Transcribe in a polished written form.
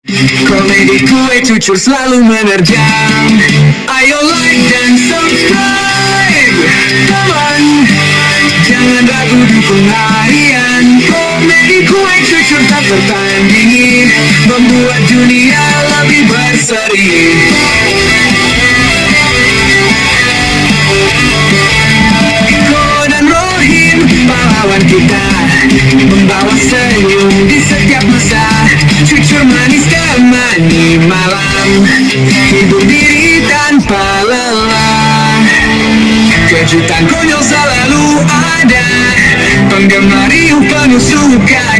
Komedi kue cucur selalu menerjang. Ayo like dan subscribe, teman. Jangan ragu dukung harian. Komedi kue cucur tak tertandingi, membuat dunia lebih berseri. Iko dan Rohim, pahlawan kita, membawa senyum di setiap masa. Cucur manis temani malam, hibur diri tanpa lelah. Kejutan konyol selalu ada, penggemar riuh penuh suka